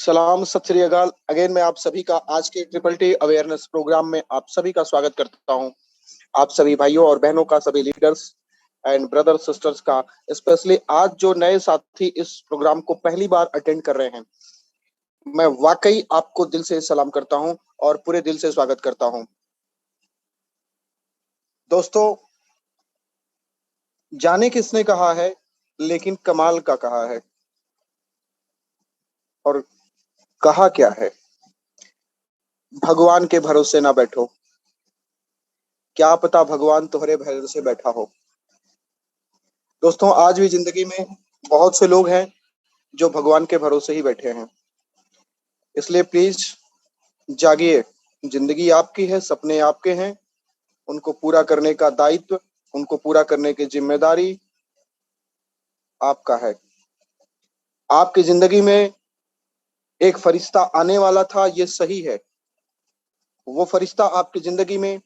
सलाम सत श्री अकाल। अगेन मैं आप सभी का आज के ट्रिपल टी अवेयरनेस प्रोग्राम में आप सभी का स्वागत करता हूं। आप सभी भाइयों और बहनों का, सभी लीडर्स एंड ब्रदर सिस्टर्स का, स्पेशली आज जो नए साथी इस प्रोग्राम को पहली बार अटेंड कर रहे हैं, मैं वाकई आपको दिल से सलाम करता हूं और पूरे दिल से स्वागत करता हूं। दोस्तों, जाने किसने कहा है, लेकिन कमाल का कहा है। और कहा क्या है? भगवान के भरोसे ना बैठो, क्या पता भगवान तुम्हारे भरोसे बैठा हो। दोस्तों, आज भी जिंदगी में बहुत से लोग हैं जो भगवान के भरोसे ही बैठे हैं। इसलिए प्लीज जागिए। जिंदगी आपकी है, सपने आपके हैं, उनको पूरा करने का दायित्व, उनको पूरा करने की जिम्मेदारी आपका है। आपकी जिंदगी में एक फरिश्ता आने वाला था, ये सही है। वो फरिश्ता आपकी जिंदगी में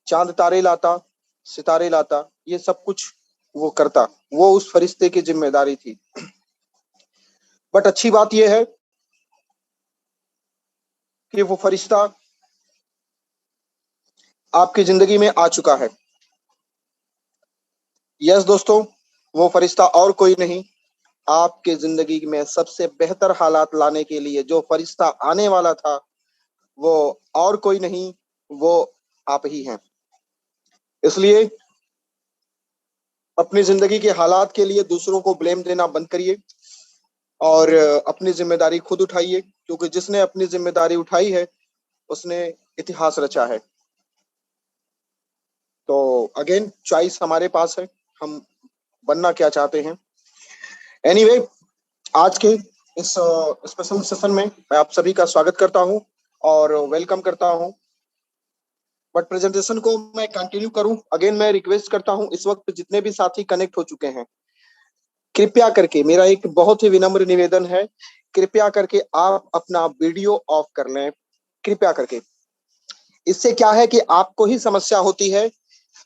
चांद तारे लाता, सितारे लाता, ये सब कुछ वो करता। वो उस फरिश्ते की जिम्मेदारी थी। बट अच्छी बात यह है कि वो फरिश्ता आपकी जिंदगी में आ चुका है। यस दोस्तों, वो फरिश्ता और कोई नहीं, आपके जिंदगी में सबसे बेहतर हालात लाने के लिए जो फरिश्ता आने वाला था, वो और कोई नहीं, वो आप ही हैं। इसलिए अपनी जिंदगी के हालात के लिए दूसरों को ब्लेम देना बंद करिए और अपनी जिम्मेदारी खुद उठाइए, क्योंकि जिसने अपनी जिम्मेदारी उठाई है उसने इतिहास रचा है। तो अगेन चॉइस हमारे पास है, हम बनना क्या चाहते हैं। एनीवे, आज के इस स्पेशल सेशन में मैं आप सभी का स्वागत करता हूं और वेलकम करता हूं। बट प्रेजेंटेशन को मैं कंटिन्यू करूं, अगेन मैं रिक्वेस्ट करता हूं, इस वक्त जितने भी साथी कनेक्ट हो चुके हैं, कृपया करके मेरा एक बहुत ही विनम्र निवेदन है, कृपया करके आप अपना वीडियो ऑफ कर लें, कृपया करके। इससे क्या है कि आपको ही समस्या होती है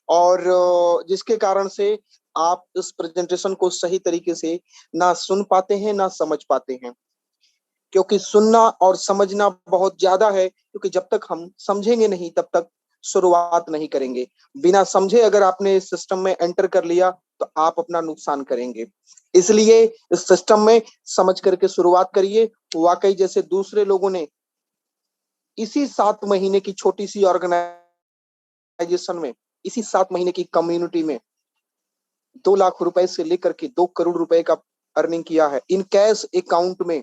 और जिसके कारण से आप इस प्रेजेंटेशन को सही तरीके से ना सुन पाते हैं ना समझ पाते हैं। क्योंकि सुनना और समझना बहुत ज्यादा है, क्योंकि जब तक हम समझेंगे नहीं तब तक शुरुआत नहीं करेंगे। बिना समझे अगर आपने इस सिस्टम में एंटर कर लिया तो आप अपना नुकसान करेंगे। इसलिए इस सिस्टम में समझ करके शुरुआत करिए। वाकई जैसे दूसरे लोगों ने इसी 7 महीने की छोटी सी ऑर्गेनाइजेशन में, इसी 7 महीने की कम्युनिटी में 2 लाख रुपए से लेकर के 2 करोड़ रुपए का अर्निंग किया है इन कैश अकाउंट में,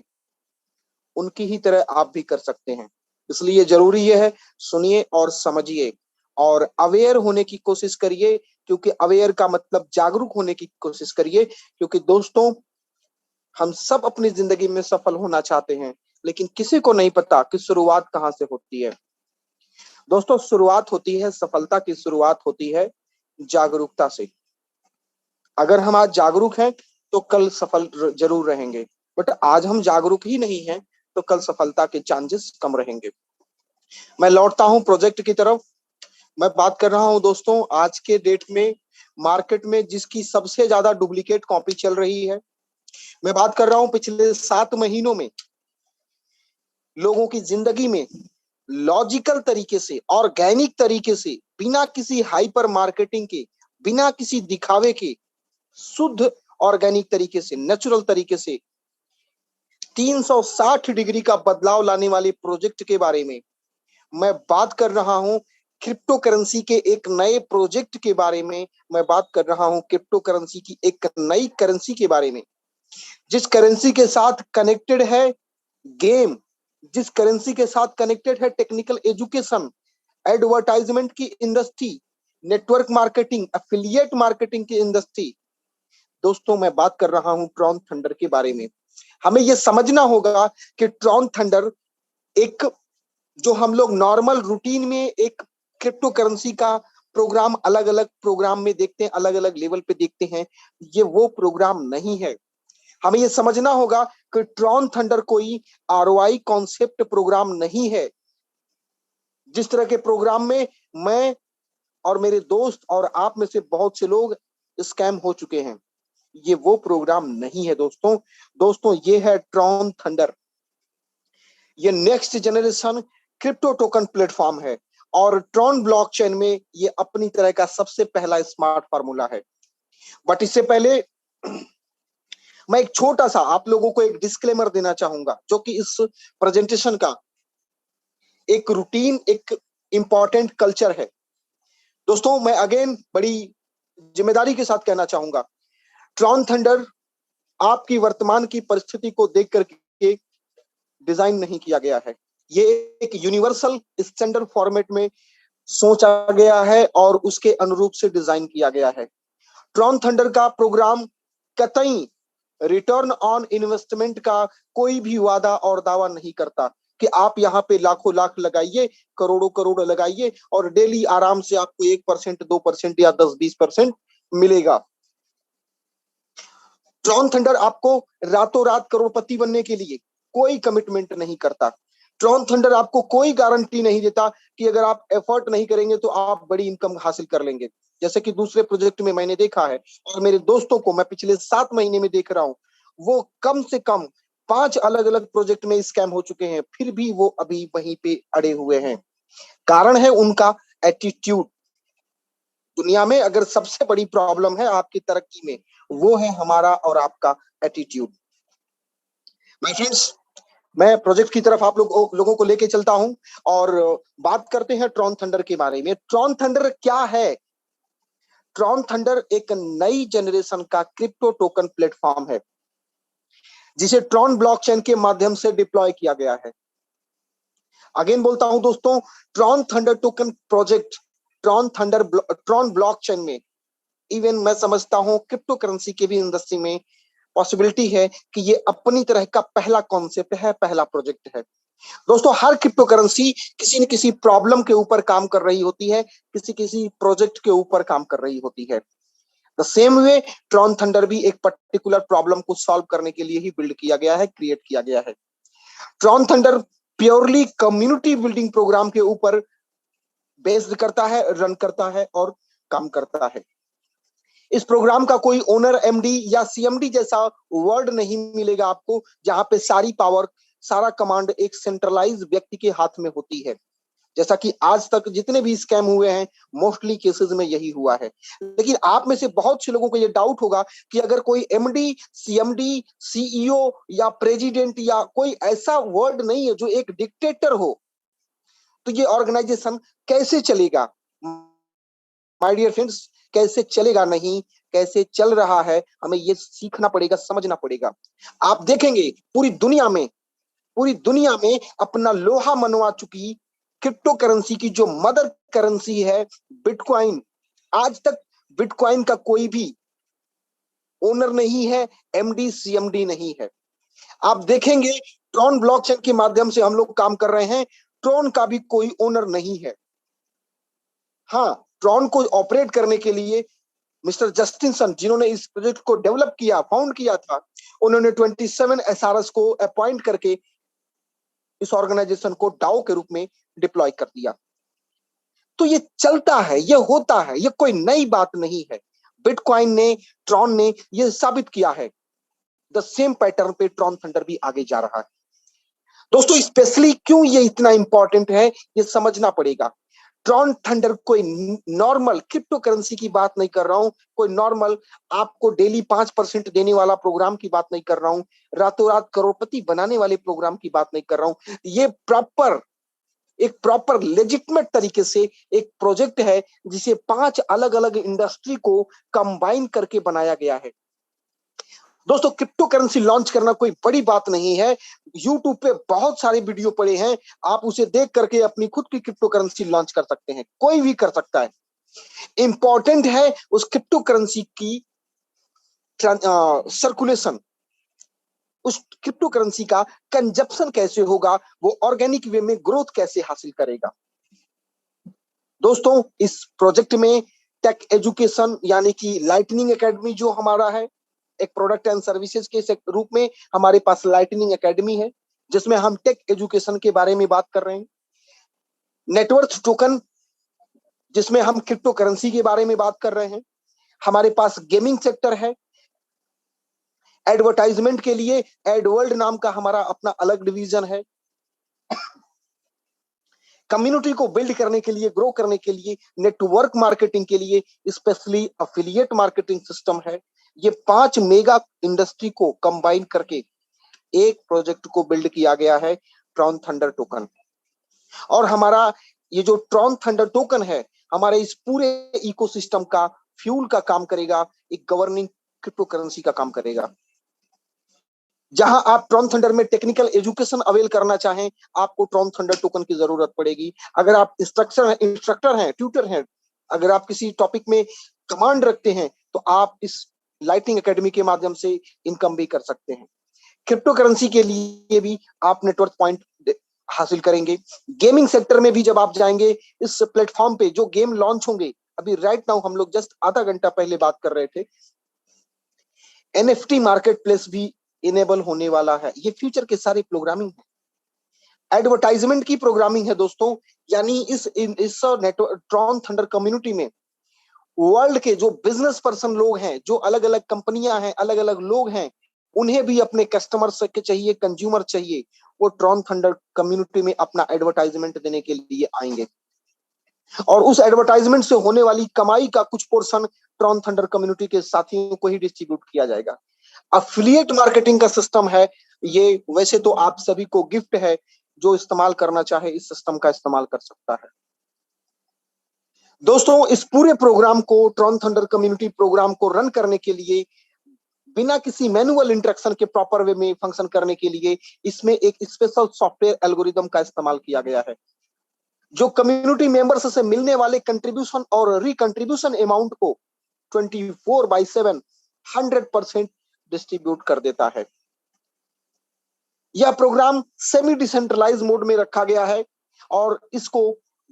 उनकी ही तरह आप भी कर सकते हैं। इसलिए जरूरी यह है, सुनिए और समझिए और अवेयर होने की कोशिश करिए, क्योंकि अवेयर का मतलब जागरूक होने की कोशिश करिए। क्योंकि दोस्तों, हम सब अपनी जिंदगी में सफल होना चाहते हैं, लेकिन किसी को नहीं पता कि शुरुआत कहां से होती है। दोस्तों, शुरुआत होती है, सफलता की शुरुआत होती है जागरूकता से। अगर हम आज जागरूक हैं तो कल सफल जरूर रहेंगे, बट आज हम जागरूक ही नहीं हैं तो कल सफलता के चांसेस कम रहेंगे। मैं लौटता हूं प्रोजेक्ट की तरफ। मैं बात कर रहा हूं दोस्तों, आज के डेट में मार्केट में जिसकी सबसे ज्यादा डुप्लीकेट कॉपी चल रही है, मैं बात कर रहा हूं पिछले 7 महीनों में लोगों की जिंदगी में लॉजिकल तरीके से, ऑर्गेनिक तरीके से, बिना किसी हाइपर मार्केटिंग के, बिना किसी दिखावे के, शुद्ध ऑर्गेनिक तरीके से, नेचुरल तरीके से 360 डिग्री का बदलाव लाने वाले प्रोजेक्ट के बारे में मैं बात कर रहा हूं। क्रिप्टो करेंसी के एक नए प्रोजेक्ट के बारे में मैं बात कर रहा हूं। क्रिप्टो करेंसी की एक नई करेंसी के बारे में, जिस करेंसी के साथ कनेक्टेड है गेम, जिस करेंसी के साथ कनेक्टेड है टेक्निकल एजुकेशन, एडवर्टाइजमेंट की industry, network marketing, affiliate marketing की इंडस्ट्री। दोस्तों, मैं बात कर रहा हूं ट्रॉन थंडर के बारे में। हमें यह समझना होगा कि ट्रॉन थंडर एक, जो हम लोग नॉर्मल रूटीन में एक क्रिप्टो करेंसी का प्रोग्राम अलग अलग प्रोग्राम में देखते हैं, अलग अलग लेवल पे देखते हैं, ये वो प्रोग्राम नहीं है। हमें ये समझना होगा कि ट्रॉन थंडर कोई आरओआई कॉन्सेप्ट प्रोग्राम नहीं है। जिस तरह के प्रोग्राम में मैं और मेरे दोस्त और आप में से बहुत से लोग स्कैम हो चुके हैं, ये वो प्रोग्राम नहीं है दोस्तों। दोस्तों, ये है ट्रॉन थंडर। ये next generation crypto token platform है और ट्रॉन ब्लॉकचेन में ये अपनी तरह का सबसे पहला स्मार्ट फार्मूला है। बट इससे पहले मैं एक छोटा सा आप लोगों को एक डिस्क्लेमर देना चाहूंगा, जो कि इस प्रेजेंटेशन का एक रूटीन, एक इंपॉर्टेंट कल्चर है। दोस्तों, मैं अगेन बड़ी जिम्मेदारी के साथ कहना चाहूंगा, ट्रॉन थंडर आपकी वर्तमान की परिस्थिति को देख करके डिजाइन नहीं किया गया है। ये एक यूनिवर्सल स्टैंडर्ड फॉर्मेट में सोचा गया है और उसके अनुरूप से डिजाइन किया गया है। ट्रॉन थंडर का प्रोग्राम कतई रिटर्न ऑन इन्वेस्टमेंट का कोई भी वादा और दावा नहीं करता कि आप यहाँ पे लाखों लाख लगाइए, करोड़ों करोड़ लगाइए और डेली आराम से आपको 1%, 2% या 10-20% मिलेगा। ट्रॉन थंडर आपको रातों रात करोड़पति बनने के लिए कोई कमिटमेंट नहीं करता। ट्रॉन थंडर आपको कोई गारंटी नहीं देता कि अगर आप एफर्ट नहीं करेंगे तो आप बड़ी इनकम हासिल कर लेंगे। जैसे कि दूसरे प्रोजेक्ट में मैंने देखा है और मेरे दोस्तों को मैं पिछले 7 महीने में देख रहा हूं, वो कम से कम 5 अलग अलग प्रोजेक्ट में स्कैम हो चुके हैं, फिर भी वो अभी वहीं पे अड़े हुए हैं। कारण है उनका एटीट्यूड। दुनिया में अगर सबसे बड़ी प्रॉब्लम है आपकी तरक्की में, वो है हमारा और आपका एटीट्यूड। माय फ्रेंड्स, मैं प्रोजेक्ट की तरफ आप लोगों को लेके चलता हूं और बात करते हैं ट्रॉन थंडर के बारे में। ट्रॉन थंडर क्या है? ट्रॉन थंडर एक नई जनरेशन का क्रिप्टो टोकन प्लेटफॉर्म है जिसे ट्रॉन ब्लॉकचेन के माध्यम से डिप्लॉय किया गया है। अगेन बोलता हूं दोस्तों, Tron thunder token project Tron blockchain में, इवन मैं समझता हूं क्रिप्टो करेंसी के भी इंडस्ट्री में पॉसिबिलिटी है कि ये अपनी तरह का पहला कॉन्सेप्ट है, पहला प्रोजेक्ट है। दोस्तों, हर क्रिप्टो करेंसी किसी न किसी प्रॉब्लम के ऊपर काम कर रही होती है, किसी किसी प्रोजेक्ट के ऊपर काम कर रही होती है। The same way Tron thunder भी एक पर्टिकुलर प्रॉब्लम को सॉल्व करने के लिए ही बिल्ड किया गया है, क्रिएट किया गया है। Tron Thunder purely community building program के ऊपर बेस्ड करता है, रन करता है और काम करता है। इस प्रोग्राम का कोई ओनर, एमडी या सीएमडी जैसा वर्ड नहीं मिलेगा आपको, जहां पे सारी पावर, सारा कमांड एक सेंट्रलाइज व्यक्ति के हाथ में होती है। जैसा कि आज तक जितने भी स्कैम हुए हैं, मोस्टली केसेस में यही हुआ है। लेकिन आप में से बहुत से लोगों को यह डाउट होगा कि अगर कोई एमडी, सीएमडी, सीईओ या प्रेसिडेंट या कोई ऐसा वर्ड नहीं है जो एक डिक्टेटर हो, तो ये ऑर्गेनाइजेशन कैसे चलेगा? माय डियर फ्रेंड्स, कैसे चलेगा नहीं, कैसे चल रहा है, हमें ये सीखना पड़ेगा, समझना पड़ेगा। आप देखेंगे पूरी दुनिया में अपना लोहा मनवा चुकी क्रिप्टो करेंसी की जो मदर करेंसी है बिटकॉइन, आज तक बिटकॉइन का कोई भी ओनर नहीं है, एमडी सीएमडी नहीं है। आप देखेंगे ट्रॉन ब्लॉकचेन के माध्यम से हम लोग काम कर रहे हैं, ट्रॉन का भी कोई ओनर नहीं है। हाँ, ट्रॉन को ऑपरेट करने के लिए मिस्टर जस्टिन सन, जिन्होंने इस प्रोजेक्ट को डेवलप किया, फाउंड किया था, उन्होंने 27 एसआरएस को अपॉइंट करके इस ऑर्गेनाइजेशन को डाओ के रूप में डिप्लॉय कर दिया। तो ये चलता है, ये होता है, ये कोई नई बात नहीं है। बिटकॉइन ने, ट्रॉन ने ये साबित किया है। द सेम पैटर्न पे ट्रॉन थंडर भी आगे जा रहा है। दोस्तों, स्पेशली क्यों ये इतना इंपॉर्टेंट है, ये समझना पड़ेगा। ट्रॉन थंडर कोई नॉर्मल क्रिप्टो करेंसी की बात नहीं कर रहा हूं, कोई नॉर्मल आपको डेली 5% देने वाला प्रोग्राम की बात नहीं कर रहा हूं, रातों रात करोड़पति बनाने वाले प्रोग्राम की बात नहीं कर रहा हूं। ये एक प्रॉपर लेजिटमेट तरीके से एक प्रोजेक्ट है जिसे 5 अलग अलग इंडस्ट्री को कंबाइन करके बनाया गया है। दोस्तों, क्रिप्टो करेंसी लॉन्च करना कोई बड़ी बात नहीं है। यूट्यूब पे बहुत सारे वीडियो पड़े हैं, आप उसे देख करके अपनी खुद की क्रिप्टो करेंसी लॉन्च कर सकते हैं, कोई भी कर सकता है। इंपॉर्टेंट है उस क्रिप्टो करेंसी की सर्कुलेशन, उस क्रिप्टो करेंसी का कंजप्शन कैसे होगा, वो ऑर्गेनिक वे में ग्रोथ कैसे हासिल करेगा। दोस्तों, इस प्रोजेक्ट में टेक एजुकेशन यानी कि लाइटनिंग एकेडमी जो हमारा है, एक प्रोडक्ट एंड सर्विसेज के रूप में हमारे पास लाइटनिंग एकेडमी है, जिसमें हम टेक एजुकेशन के बारे में बात कर रहे हैं। नेटवर्थ टोकन, जिसमें हम क्रिप्टो करेंसी के बारे में बात कर रहे हैं। हमारे पास गेमिंग सेक्टर है। एडवर्टाइजमेंट के लिए एडवर्ल्ड नाम का हमारा अपना अलग डिवीजन है। कम्युनिटी को बिल्ड करने के लिए, ग्रो करने के लिए, नेटवर्क मार्केटिंग के लिए स्पेशली अफिलिएट मार्केटिंग सिस्टम है। ये 5 मेगा इंडस्ट्री को कंबाइन करके एक प्रोजेक्ट को बिल्ड किया गया है, ट्रॉन थंडर टोकन। और हमारा ये जो ट्रॉन थंडर टोकन है, हमारे इस पूरे इकोसिस्टम का फ्यूल का काम करेगा, एक गवर्निंग क्रिप्टो करेंसी का काम करेगा। जहां आप ट्रॉन थंडर में टेक्निकल एजुकेशन अवेल करना चाहें, आपको ट्रॉन थंडर टोकन की जरूरत पड़ेगी। अगर आप इंस्ट्रक्टर हैं, ट्यूटर हैं, अगर आप किसी टॉपिक में कमांड रखते हैं, तो आप इस लाइटिंग एकेडमी के माध्यम से इनकम भी कर सकते हैं। क्रिप्टो करेंसी के लिए भी आप नेटवर्क पॉइंट हासिल करेंगे। गेमिंग सेक्टर में भी जब आप जाएंगे, इस प्लेटफॉर्म पे जो गेम लॉन्च होंगे, अभी राइट नाउ हम लोग जस्ट आधा घंटा पहले बात कर रहे थे, एनएफटी मार्केट प्लेस भी इनेबल होने वाला है। ये फ्यूचर के सारे प्रोग्रामिंग है, एडवर्टाइजमेंट की प्रोग्रामिंग है दोस्तों। यानी इस नेटवर्क ट्रॉन थंडर कम्युनिटी में वर्ल्ड के जो बिजनेस पर्सन लोग हैं, जो अलग अलग कंपनियां हैं, अलग अलग लोग हैं, उन्हें भी अपने कस्टमर के चाहिए, कंज्यूमर चाहिए, वो ट्रॉन थंडर कम्युनिटी में अपना एडवर्टाइजमेंट देने के लिए आएंगे। और उस एडवर्टाइजमेंट से होने वाली कमाई का कुछ पोर्शन ट्रॉन थंडर कम्युनिटी के साथियों को ही डिस्ट्रीब्यूट किया जाएगा। अफिलिएट मार्केटिंग का सिस्टम है ये। वैसे तो आप सभी को गिफ्ट है, जो इस्तेमाल करना चाहे इस सिस्टम का इस्तेमाल कर सकता है। दोस्तों, इस पूरे प्रोग्राम को, ट्रॉन थंडर कम्युनिटी प्रोग्राम को रन करने के लिए, बिना किसी मैनुअल इंटरेक्शन के प्रॉपर वे में फंक्शन करने के लिए, इसमें एक स्पेशल सॉफ्टवेयर एल्गोरिदम का इस्तेमाल किया गया है, जो कम्युनिटी मेंबर्स से मिलने वाले कंट्रीब्यूशन और रिकंट्रीब्यूशन अमाउंट को 24/7 100% डिस्ट्रीब्यूट कर देता है। यह प्रोग्राम सेमी डिसेंट्रलाइज मोड में रखा गया है और इसको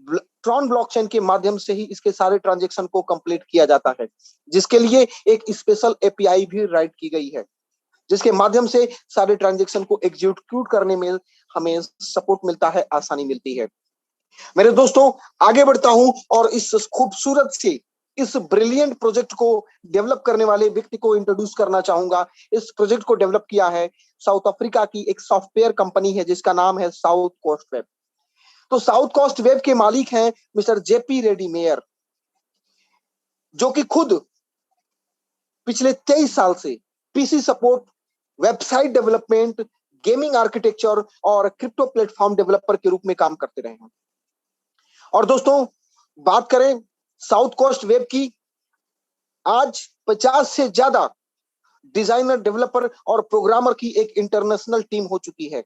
ट्रॉन ब्लॉकचेन के माध्यम से ही इसके सारे ट्रांजैक्शन को कंप्लीट किया जाता है, जिसके लिए एक स्पेशल एपीआई भी राइट की गई है, जिसके माध्यम से सारे ट्रांजैक्शन को एग्जीक्यूट करने में हमें सपोर्ट मिलता है, आसानी मिलती है। मेरे दोस्तों, आगे बढ़ता हूं और इस खूबसूरत से, इस ब्रिलियंट प्रोजेक्ट को डेवलप करने वाले व्यक्ति को इंट्रोड्यूस करना चाहूंगा। इस प्रोजेक्ट को डेवलप किया है साउथ अफ्रीका की एक सॉफ्टवेयर कंपनी है, जिसका नाम है साउथ कोस्ट वेब। तो साउथ कोस्ट वेब के मालिक हैं मिस्टर जेपी रेड्डी मेयर, जो कि खुद पिछले 23 साल से PC support, website development, gaming architecture और क्रिप्टो प्लेटफॉर्म डेवलपर के रूप में काम करते रहे हैं। और दोस्तों, बात करें साउथ कोस्ट वेब की, आज 50 से ज्यादा डिजाइनर, डेवलपर और प्रोग्रामर की एक इंटरनेशनल टीम हो चुकी है।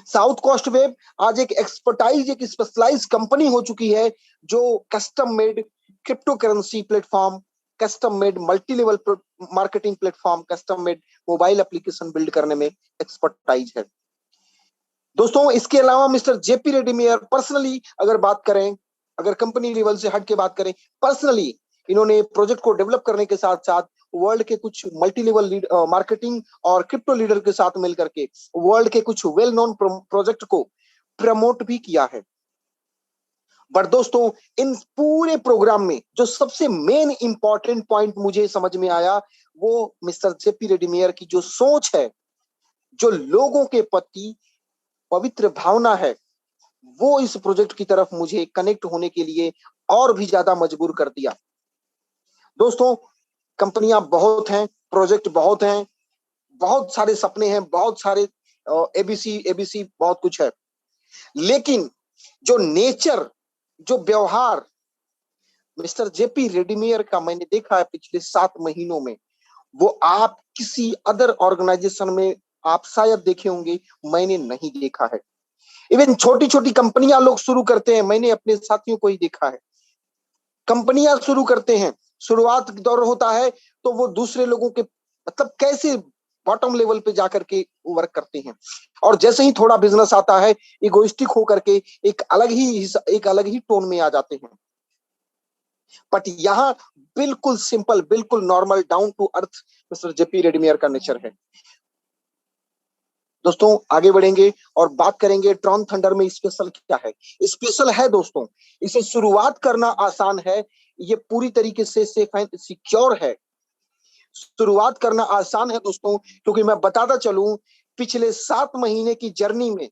साउथ कोस्ट वेब आज एक एक्सपर्टाइज, एक स्पेशलाइज कंपनी हो चुकी है, जो custom made crypto currency platform, custom made multi level marketing platform, custom made mobile application build करने में एक्सपर्टाइज है। दोस्तों, इसके अलावा mister JP Reddy mayor personally अगर बात करें, अगर कंपनी लेवल से हट के बात करें, पर्सनली इन्होंने प्रोजेक्ट को डेवलप करने के साथ साथ वर्ल्ड के कुछ मल्टी लेवल मार्केटिंग और क्रिप्टो लीडर के साथ मिलकर के वर्ल्ड के कुछ वेल नोन प्रोजेक्ट को प्रमोट भी किया है। बट दोस्तों, इन पूरे प्रोग्राम में जो सबसे मेन इंपॉर्टेंट पॉइंट मुझे समझ में आया, वो मिस्टर जेपी रेड्डी मेयर की जो सोच है, जो लोगों के प्रति पवित्र भावना है, वो इस प्रोजेक्ट की तरफ मुझे कनेक्ट होने के लिए और भी ज्यादा मजबूर कर दिया। दोस्तों, कंपनियां बहुत हैं, प्रोजेक्ट बहुत हैं, बहुत सारे सपने हैं, बहुत सारे एबीसी एबीसी बहुत कुछ है, लेकिन जो नेचर, जो व्यवहार मिस्टर जेपी रेड्डी मेयर का मैंने देखा है पिछले 7 महीनों में, वो आप किसी अदर ऑर्गेनाइजेशन में आप शायद देखे होंगे, मैंने नहीं देखा है। इवन छोटी छोटी कंपनियां लोग शुरू करते हैं, मैंने अपने साथियों को ही देखा है। कंपनियां शुरू करते हैं, शुरुआत दौर होता है, तो वो दूसरे लोगों के मतलब कैसे बॉटम लेवल पे जाकर के वर्क करते हैं, और जैसे ही थोड़ा बिजनेस आता है, इगोइस्टिक होकर के एक अलग ही टोन में आ जाते हैं। बट यहाँ बिल्कुल सिंपल, बिल्कुल normal, down to earth mister JP Reddy mayor का नेचर है। दोस्तों, आगे बढ़ेंगे और बात करेंगे ट्रॉन थंडर में स्पेशल क्या है। स्पेशल है दोस्तों, इसे शुरुआत करना आसान है, ये पूरी तरीके से सेफ एंड सिक्योर है। शुरुआत करना आसान है दोस्तों, क्योंकि मैं बताता चलूं, पिछले 7 महीने की जर्नी में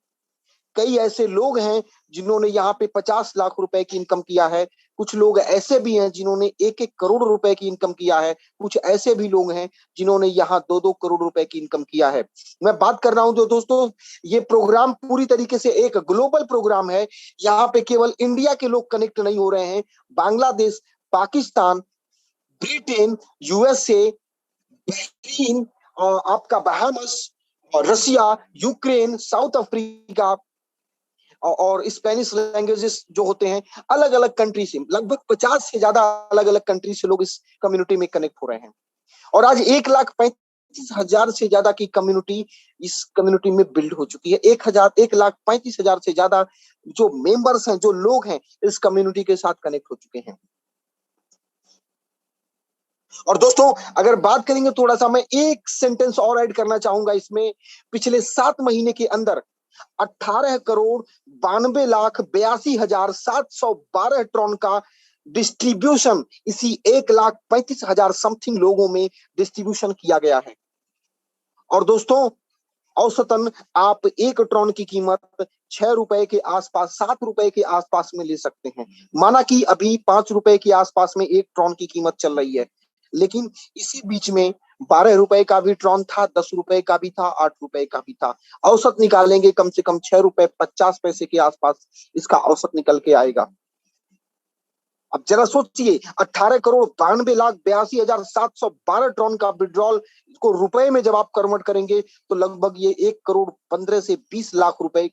कई ऐसे लोग हैं जिन्होंने यहाँ पे 50 लाख रुपए की इनकम किया है। कुछ लोग ऐसे भी हैं जिन्होंने 1-1 करोड़ रुपए की इनकम किया है। कुछ ऐसे भी लोग हैं जिन्होंने यहाँ 2-2 करोड़ रुपए की इनकम किया है। मैं बात कर रहा हूं जो दोस्तों, ये प्रोग्राम पूरी तरीके से एक ग्लोबल प्रोग्राम है। यहाँ पे केवल इंडिया के लोग कनेक्ट नहीं हो रहे हैं, Bangladesh, Pakistan, Britain, USA, Bahrain, आपका बहामस और रसिया, यूक्रेन, साउथ अफ्रीका और स्पेनिश लैंग्वेजेस जो होते हैं, अलग अलग कंट्री से, लगभग 50 से ज्यादा अलग अलग कंट्री से लोग इस कम्युनिटी में कनेक्ट हो रहे हैं। और आज 1,35,000 से ज्यादा की कम्युनिटी इस कम्युनिटी में बिल्ड हो चुकी है। 1,35,000 से ज्यादा जो मेंबर्स हैं, जो लोग हैं, इस कम्युनिटी के साथ कनेक्ट हो चुके हैं। और दोस्तों, अगर बात करेंगे, थोड़ा सा मैं एक सेंटेंस और ऐड करना चाहूंगा इसमें। पिछले 7 महीने के अंदर 18,92,82,712 टन का डिस्ट्रीब्यूशन इसी 1,35,000 समथिंग लोगों में डिस्ट्रीब्यूशन किया गया है। और दोस्तों, औसतन आप 1 टन की कीमत 6 रुपए के आसपास, 7 रुपए के आसपास में ले सकते हैं। माना कि अभी 5 रुपए के आसपास में 1 टन की कीमत चल रही है, लेकिन इसी बीच में 12 रुपए का भी ट्रॉन था, 10 रुपए का भी था, 8 रुपए का भी था। औसत निकालेंगे कम से कम 6 रुपए 50 पैसे के आसपास इसका औसत निकल के आएगा। अब जरा सोचिए, 18,92,82,712 टन का विड्रॉल को रुपए में जब आप कन्वर्ट करेंगे तो लगभग ये 1,15 से 20 लाख रुपए,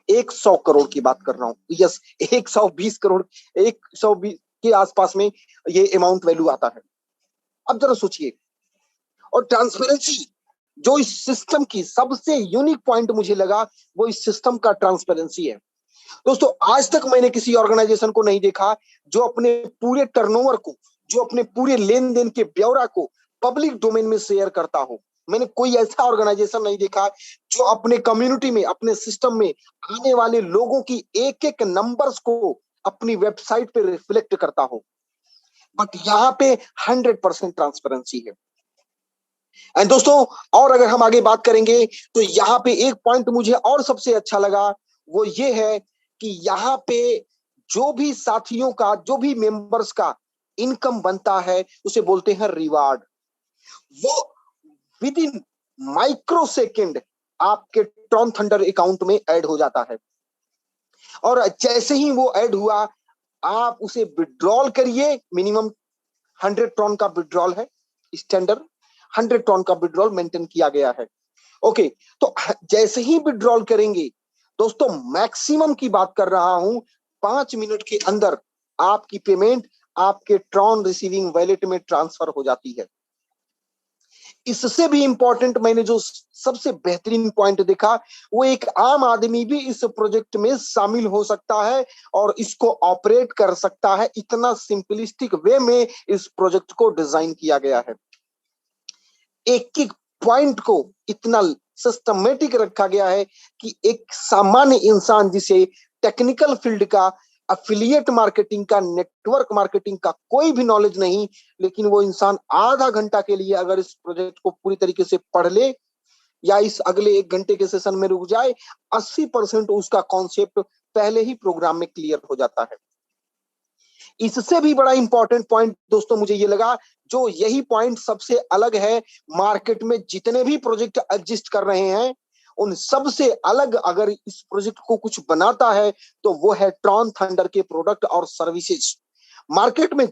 100 करोड़ की बात कर रहा हूं, यस, 120 करोड़, 120 के आसपास में ये अमाउंट वैल्यू आता है। अब जरा सोचिए, और ट्रांसपेरेंसी, जो इस सिस्टम की सबसे यूनिक पॉइंट मुझे लगा, वो इस सिस्टम का ट्रांसपेरेंसी है। दोस्तों, आज तक मैंने किसी ऑर्गेनाइजेशन को नहीं देखा जो अपने पूरे टर्नओवर को, जो अपने पूरे लेन देन के ब्यौरा को पब्लिक डोमेन में शेयर करता हो। मैंने कोई ऐसा ऑर्गेनाइजेशन नहीं देखा जो अपने कम्युनिटी में, अपने सिस्टम में आने वाले लोगों की एक एक नंबर्स को अपनी वेबसाइट पे रिफ्लेक्ट करता हो। बट यहाँ पे 100% ट्रांसपेरेंसी है। एंड दोस्तों, और अगर हम आगे बात करेंगे तो यहाँ पे एक पॉइंट मुझे और सबसे अच्छा लगा, वो ये है कि यहाँ पे जो भी साथियों का, जो भी मेंबर्स का इनकम बनता है, उसे बोलते हैं रिवार्ड। वो विद इन माइक्रो सेकेंड आपके ट्रॉन थंडर अकाउंट में ऐड हो जाता है। और जैसे ही वो ऐड हुआ, आप उसे विड्रॉल करिए। मिनिमम 100 टन का विड्रॉल है, स्टैंडर्ड 100 टन का विड्रॉल मेंटेन किया गया है। ओके, तो जैसे ही विड्रॉल करेंगे दोस्तों, मैक्सिमम की बात कर रहा हूं, 5 मिनट के अंदर आपकी पेमेंट आपके ट्रॉन रिसीविंग वॉलेट में ट्रांसफर हो जाती है। इससे भी इंपॉर्टेंट मैंने जो सबसे बेहतरीन पॉइंट देखा, वो एक आम आदमी भी इस प्रोजेक्ट में शामिल हो सकता है और इसको ऑपरेट कर सकता है। इतना सिंपलिस्टिक वे में इस प्रोजेक्ट को डिजाइन किया गया है। एक एक पॉइंट को इतना सिस्टमेटिक रखा गया है कि एक सामान्य इंसान जिसे टेक्निकल फील्ड का, अफिलिएट मार्केटिंग का, नेटवर्क मार्केटिंग का कोई भी नॉलेज नहीं, लेकिन वो इंसान आधा घंटा के लिए अगर इस प्रोजेक्ट को पूरी तरीके से पढ़ ले या इस अगले 1 घंटे के सेशन में रुक जाए, 80% उसका कॉन्सेप्ट पहले ही प्रोग्राम में क्लियर हो जाता है। इससे भी बड़ा इंपॉर्टेंट पॉइंट दोस्तों मुझे ये लगा, जो यही पॉइंट सबसे अलग है मार्केट में जितने भी प्रोजेक्ट एग्जिस्ट कर रहे हैं, उन सब से अलग अगर इस प्रोजेक्ट को कुछ बनाता है तो वो है ट्रॉन थंडर के प्रोडक्ट और सर्विसेज। मार्केट में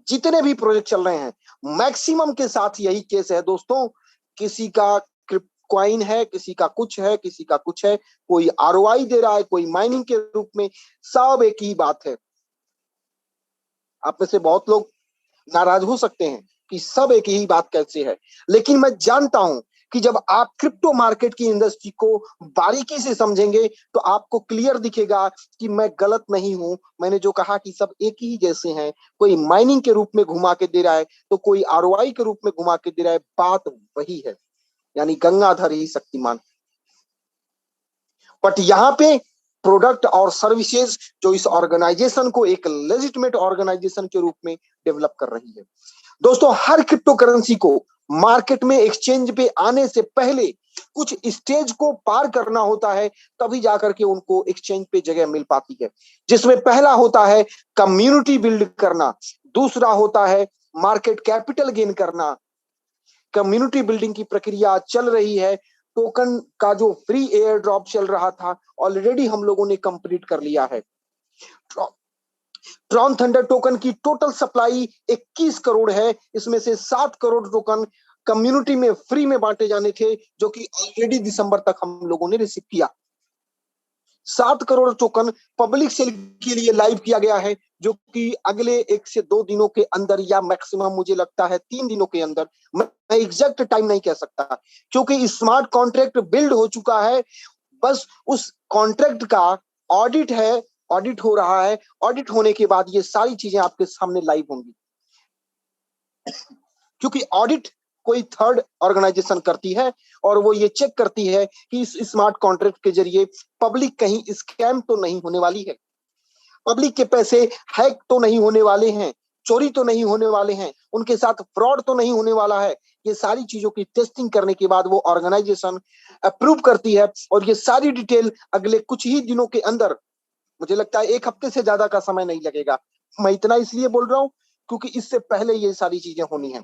जितने भी प्रोजेक्ट चल रहे हैं, मैक्सिमम के साथ यही केस है दोस्तों। किसी का क्रिप्टोकॉइन है, किसी का कुछ है, किसी का कुछ है, कोई आरओआई दे रहा है, कोई माइनिंग के रूप में, सब एक ही बात है। आप में से बहुत लोग नाराज हो सकते हैं कि सब एक ही बात कैसे है, लेकिन मैं जानता हूं कि जब आप क्रिप्टो मार्केट की इंडस्ट्री को बारीकी से समझेंगे तो आपको क्लियर दिखेगा कि मैं गलत नहीं हूं। मैंने जो कहा कि सब एक ही जैसे हैं, कोई माइनिंग के रूप में घुमा के दे रहा है तो कोई आरओआई के रूप में घुमा के दे रहा है, बात वही है, यानी गंगाधर ही शक्तिमान। बट यहाँ पे प्रोडक्ट और सर्विसेज जो इस ऑर्गेनाइजेशन को एक लेजिटिमेट ऑर्गेनाइजेशन के रूप में डेवलप कर रही है। दोस्तों, हर क्रिप्टो करेंसी को मार्केट में एक्सचेंज पे आने से पहले कुछ स्टेज को पार करना होता है, तभी जाकर के उनको एक्सचेंज पे जगह मिल पाती है, जिसमें पहला होता है कम्युनिटी बिल्ड करना, दूसरा होता है मार्केट कैपिटल गेन करना। कम्युनिटी बिल्डिंग की प्रक्रिया चल रही है। टोकन का जो फ्री एयर ड्रॉप चल रहा था ऑलरेडी हम लोगों ने कंप्लीट कर लिया है। ट्रॉन थंडर टोकन की टोटल सप्लाई 21 करोड़ है, इसमें से 7 करोड़ टोकन कम्युनिटी में फ्री में बांटे जाने थे, जो कि ऑलरेडी दिसंबर तक हम लोगों ने रिसीव किया। 7 करोड़ टोकन पब्लिक सेल के लिए लाइव किया गया है, जो कि अगले 1 से 2 दिनों के अंदर या मैक्सिमम मुझे लगता है 3 दिनों के अंदर, मैं एग्जैक्ट टाइम नहीं कह सकता, क्योंकि स्मार्ट कॉन्ट्रैक्ट बिल्ड हो चुका है। बस उस कॉन्ट्रैक्ट का ऑडिट है, ऑडिट हो रहा है। ऑडिट होने के बाद ये सारी चीजें आपके सामने लाइव होंगी, क्योंकि ऑडिट कोई थर्ड ऑर्गेनाइजेशन करती है और वो ये चेक करती है कि इस स्मार्ट कॉन्ट्रैक्ट के जरिए पब्लिक कहीं स्कैम तो नहीं होने वाली है, पब्लिक के पैसे हैक तो नहीं होने वाले हैं, चोरी तो नहीं होने वाले हैं, उनके साथ फ्रॉड तो नहीं होने वाला है। ये सारी चीजों की टेस्टिंग करने के बाद वो ऑर्गेनाइजेशन अप्रूव करती है, और ये सारी डिटेल अगले कुछ ही दिनों के अंदर, मुझे लगता है 1 हफ्ते से ज्यादा का समय नहीं लगेगा। मैं इतना इसलिए बोल रहा हूं क्योंकि इससे पहले ये सारी चीजें होनी है।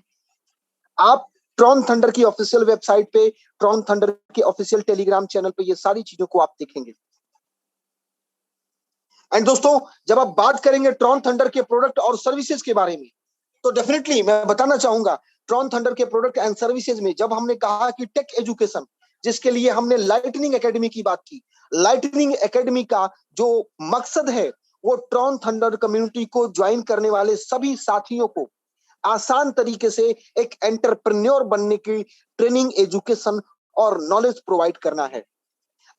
आप ट्रॉन थंडर की ऑफिशियल वेबसाइट पे, ट्रॉन थंडर के ऑफिशियल टेलीग्राम चैनल पे ये सारी चीजों को आप देखेंगे। एंड दोस्तों, जब आप बात करेंगे ट्रॉन थंडर के प्रोडक्ट और सर्विसेज के बारे में, तो डेफिनेटली मैं बताना चाहूंगा ट्रॉन थंडर के प्रोडक्ट एंड सर्विसेज में जब हमने कहा कि टेक एजुकेशन, जिसके लिए हमने लाइटनिंग एकेडमी की बात की, लाइटनिंग एकेडमी का जो मकसद है वो ट्रॉन थंडर कम्युनिटी को ज्वाइन करने वाले सभी साथियों को आसान तरीके से एक एंटरप्रेन्योर बनने की ट्रेनिंग, एजुकेशन और नॉलेज प्रोवाइड करना है।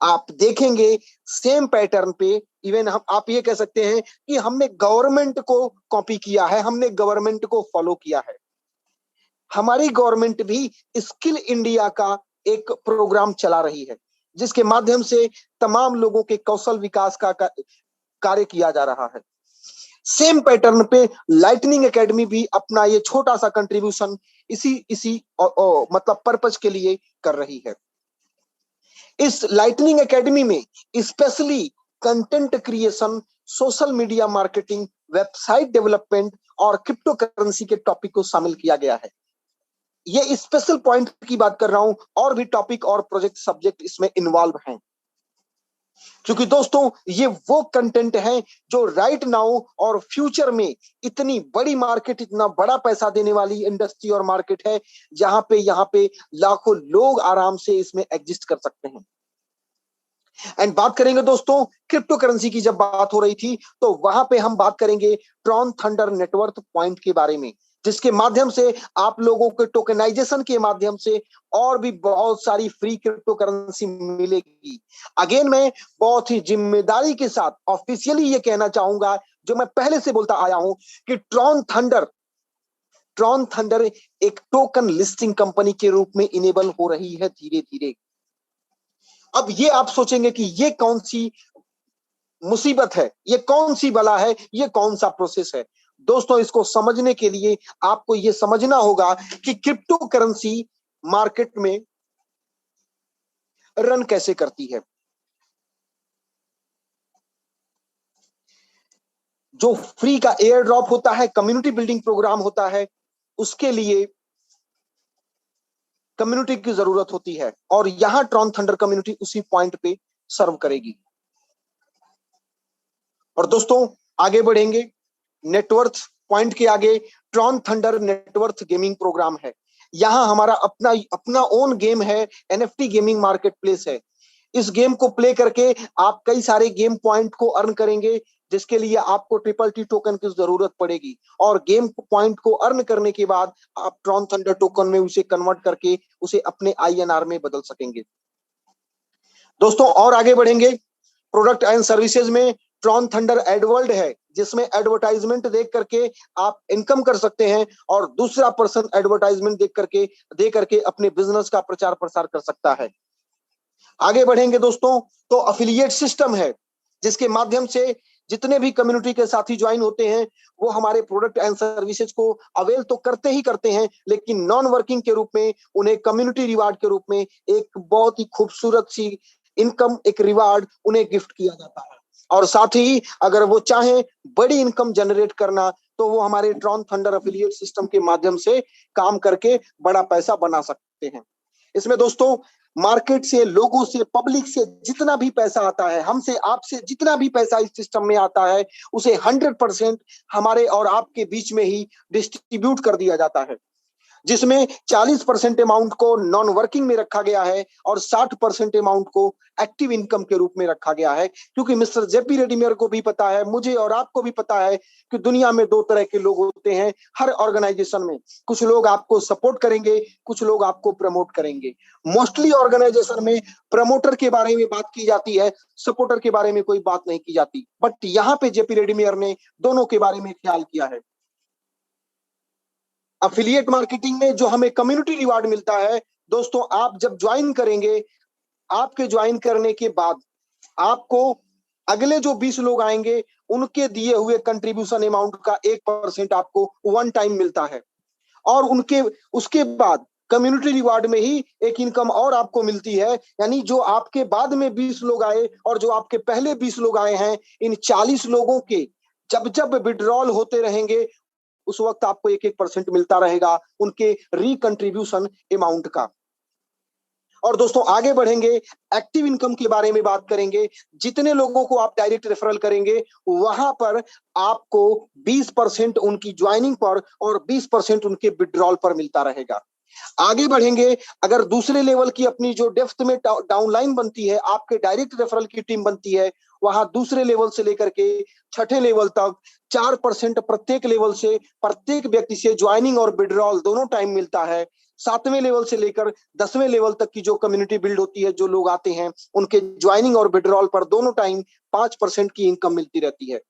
आप देखेंगे सेम पैटर्न पे, इवन हम आप ये कह सकते हैं कि हमने गवर्नमेंट को कॉपी किया है, हमने गवर्नमेंट को फॉलो किया है। हमारी गवर्नमेंट भी स्किल इंडिया का एक प्रोग्राम चला रही है, जिसके माध्यम से तमाम लोगों के कौशल विकास का कार्य किया जा रहा है। सेम पैटर्न पे लाइटनिंग एकेडमी भी अपना ये छोटा सा कंट्रीब्यूशन इसी इसी मतलब पर्पज के लिए कर रही है। इस लाइटनिंग एकेडमी में specially content creation, social media marketing, website development और क्रिप्टो करेंसी के टॉपिक को शामिल किया गया है। ये स्पेशल पॉइंट की बात कर रहा हूं, और भी टॉपिक और प्रोजेक्ट सब्जेक्ट इसमें इन्वॉल्व हैं, क्योंकि दोस्तों ये वो कंटेंट है जो राइट नाउ और फ्यूचर में इतनी बड़ी मार्केट, इतना बड़ा पैसा देने वाली इंडस्ट्री और मार्केट है, जहां पे यहाँ पे लाखों लोग आराम से इसमें एग्जिस्ट कर सकते हैं। एंड बात करेंगे दोस्तों क्रिप्टो करेंसी की, जब बात हो रही थी तो वहां पे हम बात करेंगे ट्रॉन थंडर नेटवर्थ पॉइंट के बारे में, जिसके माध्यम से आप लोगों के टोकनाइजेशन के माध्यम से और भी बहुत सारी फ्री क्रिप्टो करेंसी मिलेगी। अगेन मैं बहुत ही जिम्मेदारी के साथ ऑफिशियली ये कहना चाहूंगा, जो मैं पहले से बोलता आया हूं, कि ट्रॉन थंडर एक टोकन लिस्टिंग कंपनी के रूप में इनेबल हो रही है धीरे धीरे। अब ये आप सोचेंगे कि ये कौन सी मुसीबत है, ये कौन सी बला है, ये कौन सा प्रोसेस है। दोस्तों, इसको समझने के लिए आपको ये समझना होगा कि क्रिप्टो करेंसी मार्केट में रन कैसे करती है। जो फ्री का एयर ड्रॉप होता है, कम्युनिटी बिल्डिंग प्रोग्राम होता है, उसके लिए कम्युनिटी की जरूरत होती है, और यहां ट्रॉन थंडर कम्युनिटी उसी पॉइंट पे सर्व करेगी। और दोस्तों आगे बढ़ेंगे, नेटवर्थ पॉइंट के आगे Tron Thunder net worth gaming program है। यहां हमारा अपना अपना ओन गेम है, एनएफटी गेमिंग मार्केट प्लेस है। इस गेम को प्ले करके आप कई सारे गेम पॉइंट को अर्न करेंगे, जिसके लिए आपको ट्रिपल टी टोकन की जरूरत पड़ेगी, और गेम पॉइंट को अर्न करने के बाद आप ट्रॉन थंडर टोकन में उसे कन्वर्ट करके उसे अपने आईएनआर में बदल सकेंगे। दोस्तों और आगे बढ़ेंगे, प्रोडक्ट एंड सर्विसेज में ट्रॉन थंडर एडवर्ल्ड है, जिसमें एडवर्टाइजमेंट देख करके आप इनकम कर सकते हैं, और दूसरा पर्सन एडवर्टाइजमेंट दे करके अपने बिजनेस का प्रचार प्रसार कर सकता है। आगे बढ़ेंगे दोस्तों, तो अफिलिएट सिस्टम है, जिसके माध्यम से जितने भी कम्युनिटी के साथी ज्वाइन होते हैं वो हमारे प्रोडक्ट एंड सर्विसेज को अवेल तो करते ही करते हैं, लेकिन नॉन वर्किंग के रूप में उन्हें कम्युनिटी रिवार्ड के रूप में एक बहुत ही खूबसूरत सी इनकम, एक रिवार्ड उन्हें गिफ्ट किया जाता है। और साथ ही अगर वो चाहें बड़ी इनकम जनरेट करना तो वो हमारे ट्रॉन थंडर एफिलिएट सिस्टम के माध्यम से काम करके बड़ा पैसा बना सकते हैं। इसमें दोस्तों मार्केट से, लोगों से, पब्लिक से जितना भी पैसा आता है, हमसे, आपसे जितना भी पैसा इस सिस्टम में आता है, उसे 100% हमारे और आपके बीच में ही डिस्ट्रीब्यूट कर दिया जाता है, जिसमें 40% अमाउंट को नॉन वर्किंग में रखा गया है और 60% अमाउंट को एक्टिव इनकम के रूप में रखा गया है। क्योंकि मिस्टर जेपी रेड्डीमेयर को भी पता है, मुझे और आपको भी पता है कि दुनिया में दो तरह के लोग होते हैं हर ऑर्गेनाइजेशन में। कुछ लोग आपको सपोर्ट करेंगे, कुछ लोग आपको प्रमोट करेंगे। मोस्टली ऑर्गेनाइजेशन में प्रमोटर के बारे में बात की जाती है, सपोर्टर के बारे में कोई बात नहीं की जाती। बट यहाँ पे जेपी रेड्डीमेयर ने दोनों के बारे में ख्याल किया है। अफिलिएट मार्केटिंग में जो हमें कम्युनिटी रिवार्ड मिलता है दोस्तों, आप जब ज्वाइन करेंगे, आपके ज्वाइन करने के बाद आपको अगले जो 20 लोग आएंगे उनके दिए हुए कंट्रीब्यूशन अमाउंट का 1% आपको वन टाइम मिलता है। और उनके उसके बाद कम्युनिटी रिवार्ड में ही एक इनकम और आपको मिलती है, यानी जो आपके बाद में 20 लोग आए और जो आपके पहले 20 लोग आए हैं, इन 40 लोगों के जब जब विड्रॉल होते रहेंगे उस वक्त आपको 1-1% मिलता रहेगा उनके रिकंट्रीब्यूशन अमाउंट का। और दोस्तों आगे बढ़ेंगे, एक्टिव इनकम के बारे में बात करेंगे। जितने लोगों को आप डायरेक्ट रेफरल करेंगे वहां पर आपको 20% उनकी ज्वाइनिंग पर और 20% उनके विड्रॉल पर मिलता रहेगा। आगे बढ़ेंगे, अगर दूसरे लेवल की अपनी जो डेप्थ में डाउनलाइन बनती है, आपके डायरेक्ट रेफरल की टीम बनती है, वहां दूसरे लेवल से लेकर के छठे लेवल तक 4% प्रत्येक लेवल से प्रत्येक व्यक्ति से ज्वाइनिंग और विड्रॉल दोनों टाइम मिलता है। 7वें लेवल से लेकर 10वें लेवल तक की जो कम्युनिटी बिल्ड होती है, जो लोग आते हैं उनके ज्वाइनिंग और विड्रॉल पर दोनों टाइम 5% की इनकम मिलती रहती है।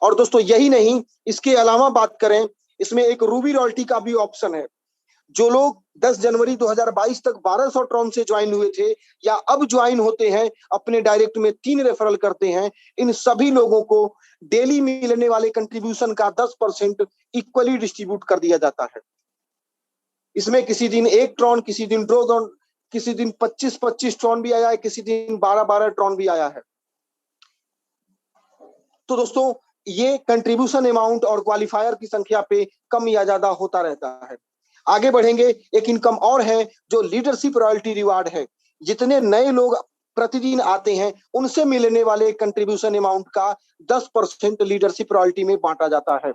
और दोस्तों यही नहीं, इसके अलावा बात करें, इसमें एक रूबी रॉयल्टी का भी ऑप्शन है। जो लोग 10 जनवरी 2022 तक 1200 ट्रॉन से ज्वाइन हुए थे या अब ज्वाइन होते हैं, अपने डायरेक्ट में 3 रेफरल करते हैं, इन सभी लोगों को डेली मिलने वाले कंट्रीब्यूशन का 10% इक्वली डिस्ट्रीब्यूट कर दिया जाता है। इसमें किसी दिन 1 ट्रॉन, किसी दिन 2 ट्रॉन, किसी दिन 25-25 ट्रॉन भी आया है, किसी दिन 12-12 ट्रॉन भी आया है। तो दोस्तों ये कंट्रीब्यूशन अमाउंट और क्वालिफायर की संख्या पे कम या ज्यादा होता रहता है। आगे बढ़ेंगे, एक इनकम और है जो लीडरशिप रॉयल्टी रिवार्ड है। जितने नए लोग प्रतिदिन आते हैं उनसे मिलने वाले कंट्रीब्यूशन अमाउंट का 10% लीडरशिप रॉयल्टी में बांटा जाता है।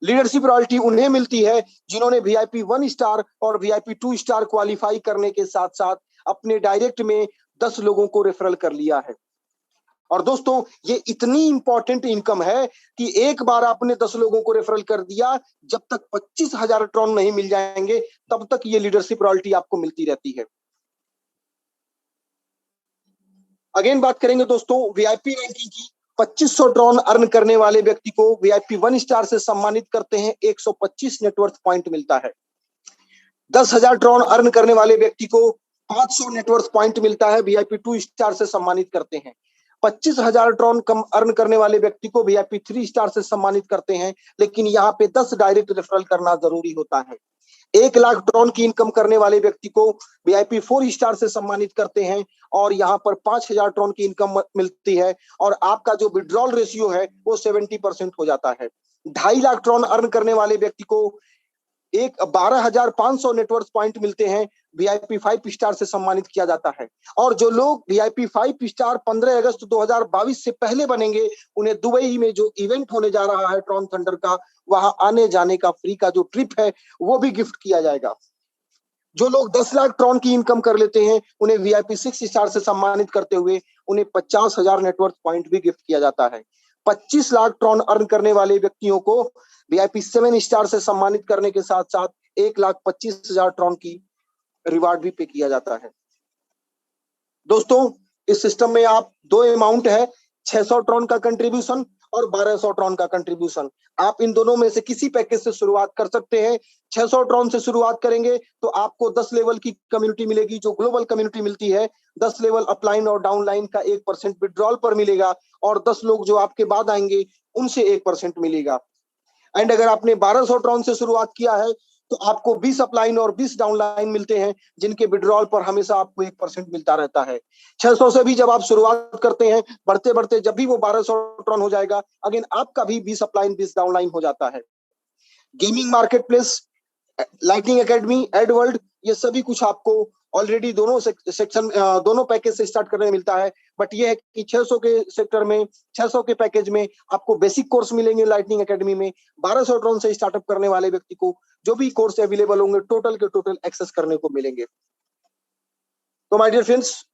लीडरशिप रॉयल्टी उन्हें मिलती है जिन्होंने VIP 1 स्टार और VIP 2 स्टार क्वालिफाई करने के साथ साथ अपने डायरेक्ट में 10 लोगों को रेफरल कर लिया है। और दोस्तों ये इतनी इंपॉर्टेंट इनकम है कि एक बार आपने 10 लोगों को रेफरल कर दिया, जब तक 25,000 ट्रॉन नहीं मिल जाएंगे तब तक ये लीडरशिप रॉयल्टी आपको मिलती रहती है। अगेन बात करेंगे दोस्तों VIP रैंकिंग की। 2500 ट्रॉन अर्न करने वाले व्यक्ति को VIP 1 स्टार से सम्मानित करते हैं, 125 नेटवर्थ पॉइंट मिलता है। 10,000 ट्रॉन अर्न करने वाले व्यक्ति को 500 नेटवर्थ पॉइंट मिलता है, VIP 2 स्टार से सम्मानित करते हैं। 25,000 ट्रॉन कम अर्न करने वाले व्यक्ति को VIP 3 स्टार से सम्मानित करते हैं, लेकिन यहाँ पे 10 डायरेक्ट रेफरल करना जरूरी होता है। 1 लाख ट्रॉन की इनकम करने वाले व्यक्ति को VIP 4 स्टार से सम्मानित करते हैं और यहाँ पर 5,000 ट्रॉन की इनकम मिलती है और आपका जो विड्रॉल रेशियो है वो 70% हो जाता है। 2.5 लाख ट्रॉन अर्न करने वाले व्यक्ति को 12,500 नेटवर्थ पॉइंट मिलते हैं, VIP 5 स्टार से सम्मानित किया जाता है। और जो लोग VIP 5 स्टार 15 अगस्त 2022 से पहले बनेंगे, उन्हें दुबई में जो इवेंट होने जा रहा है ट्रॉन थंडर का, वहां आने जाने का फ्री का जो ट्रिप है वो भी गिफ्ट किया जाएगा। जो लोग 10 लाख ट्रॉन की इनकम कर लेते हैं उन्हें VIP 6 स्टार से सम्मानित करते हुए उन्हें 50,000 नेटवर्थ पॉइंट भी गिफ्ट किया जाता है। 25 लाख ट्रॉन अर्न करने वाले व्यक्तियों को VIP 7 स्टार से सम्मानित करने के साथ साथ 1,25,000 ट्रॉन की रिवार्ड भी पे किया जाता है। दोस्तों इस सिस्टम में आप 2 अमाउंट है, 600 ट्रॉन का कंट्रीब्यूशन और 1200 ट्रॉन का कंट्रीब्यूशन। आप इन दोनों में से किसी पैकेज से शुरुआत कर सकते हैं। 600 ट्रॉन से शुरुआत करेंगे तो आपको 10 लेवल की कम्युनिटी मिलेगी, जो ग्लोबल कम्युनिटी मिलती है। 10 लेवल अपलाइन और डाउनलाइन का 1% विड्रॉल पर मिलेगा, और 10 लोग जो आपके बाद आएंगे उनसे 1% मिलेगा। एंड अगर आपने 1200 ट्रॉन से शुरुआत किया है तो आपको 20 अपलाइन और 20 डाउनलाइन मिलते हैं, जिनके विड्रॉल पर हमेशा आपको 1% मिलता रहता है। 600 से भी जब आप शुरुआत करते हैं, बढ़ते बढ़ते जब भी वो 1200 ट्रॉन हो जाएगा, अगेन आपका भी 20 अपलाइन 20 डाउनलाइन हो जाता है। Gaming market place, lightning academy, AdWorld, ये सभी कुछ आपको ऑलरेडी दोनों सेक्शन दोनों पैकेज से स्टार्ट करने में मिलता है। बट ये है कि 600 के सेक्टर में, 600 के पैकेज में आपको बेसिक कोर्स मिलेंगे लाइटनिंग एकेडमी में। 1200 ट्रॉन से स्टार्टअप करने वाले व्यक्ति को जो भी कोर्स अवेलेबल होंगे टोटल के टोटल एक्सेस करने को मिलेंगे। तो माय डियर फ्रेंड्स,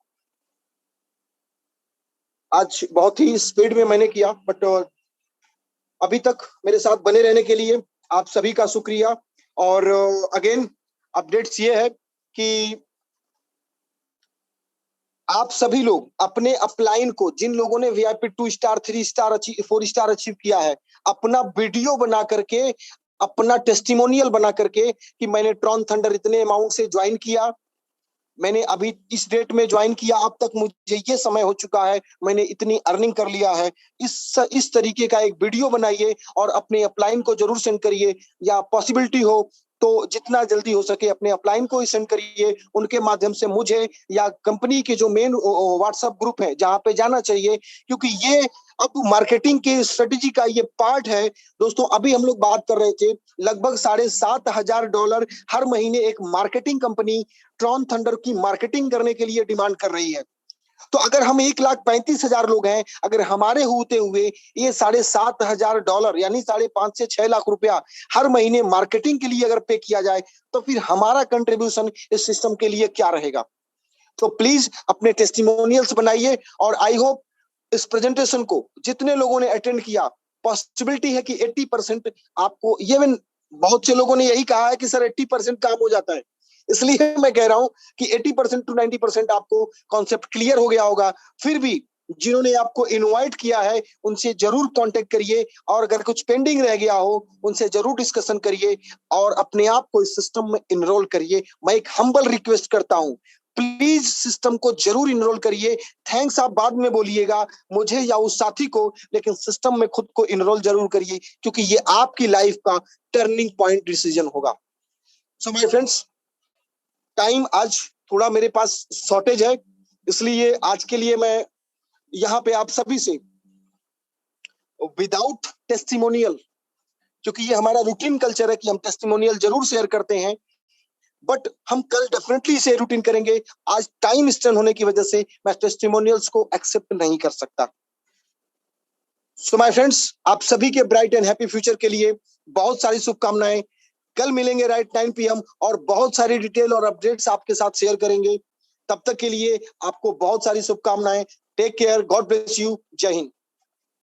आज बहुत ही स्पीड में मैंने किया, बट अभी तक मेरे साथ बने रहने के लिए आप सभी का शुक्रिया। और अगेन अपडेट्स ये है कि आप सभी लोग अपने अपलाइन को, जिन लोगों ने VIP 2 star 3 star 4 star achieve किया है, अपना वीडियो बना करके, अपना टेस्टिमोनियल बना करके कि मैंने ट्रॉन थंडर इतने अमाउंट से ज्वाइन किया, मैंने अभी इस डेट में ज्वाइन किया, अब तक मुझे ये समय हो चुका है, मैंने इतनी अर्निंग कर लिया है, इस तरीके का एक वीडियो बनाइए और अपने अपलाइन को जरूर सेंड करिए। या पॉसिबिलिटी हो तो जितना जल्दी हो सके अपने अपलाइन को ही सेंड करिए, उनके माध्यम से मुझे या कंपनी के जो मेन व्हाट्सएप ग्रुप है जहां पे जाना चाहिए, क्योंकि ये अब मार्केटिंग के स्ट्रेटेजी का ये पार्ट है। दोस्तों, अभी हम लोग बात कर रहे थे, लगभग $7,500 हर महीने एक मार्केटिंग कंपनी ट्रॉन थंडर की मार्केटिंग करने के लिए डिमांड कर रही है। तो अगर हम 1,35,000 लोग हैं, अगर हमारे होते हुए ये $7,500 यानी 5.5 से 6 लाख रुपया हर महीने मार्केटिंग के लिए अगर पे किया जाए, तो फिर हमारा कंट्रीब्यूशन इस सिस्टम के लिए क्या रहेगा। तो प्लीज अपने टेस्टिमोनियल्स बनाइए, और आई होप इस प्रेजेंटेशन को जितने लोगों ने अटेंड किया, पॉसिबिलिटी है कि 80% आपको, इवन बहुत से लोगों ने यही कहा है कि सर 80% काम हो जाता है, इसलिए मैं कह रहा हूं कि 80% टू 90% आपको कॉन्सेप्ट क्लियर हो गया होगा। फिर भी जिन्होंने आपको इनवाइट किया है उनसे जरूर कांटेक्ट करिए, और अगर कुछ पेंडिंग रह गया हो उनसे जरूर डिस्कशन करिए और अपने आप को इस सिस्टम में इनरोल करिए। मैं एक हम्बल रिक्वेस्ट करता हूं, प्लीज सिस्टम को जरूर इनरोल करिए। थैंक्स आप बाद में बोलिएगा मुझे या उस साथी को, लेकिन सिस्टम में खुद को इनरोल जरूर करिए, क्योंकि ये आपकी लाइफ का टर्निंग पॉइंट डिसीजन होगा। सो माय फ्रेंड्स, टाइम आज थोड़ा मेरे पास शॉर्टेज है, इसलिए आज के लिए मैं यहाँ पे आप सभी से विदाउट टेस्टिमोनियल, क्योंकि ये हमारा रूटीन कल्चर है कि हम टेस्टिमोनियल जरूर शेयर करते हैं, बट हम कल डेफिनेटली इसे रूटीन करेंगे। आज टाइम स्टैंड होने की वजह से मैं टेस्टिमोनियल्स को एक्सेप्ट नहीं कर सकता। सो माय फ्रेंड्स, आप सभी के ब्राइट एंड हैप्पी फ्यूचर के लिए बहुत सारी शुभकामनाएं। कल मिलेंगे राइट 9 PM और बहुत सारी डिटेल और अपडेट्स आपके साथ शेयर करेंगे। तब तक के लिए आपको बहुत सारी शुभकामनाएं। Take care, god bless you, जय हिंद।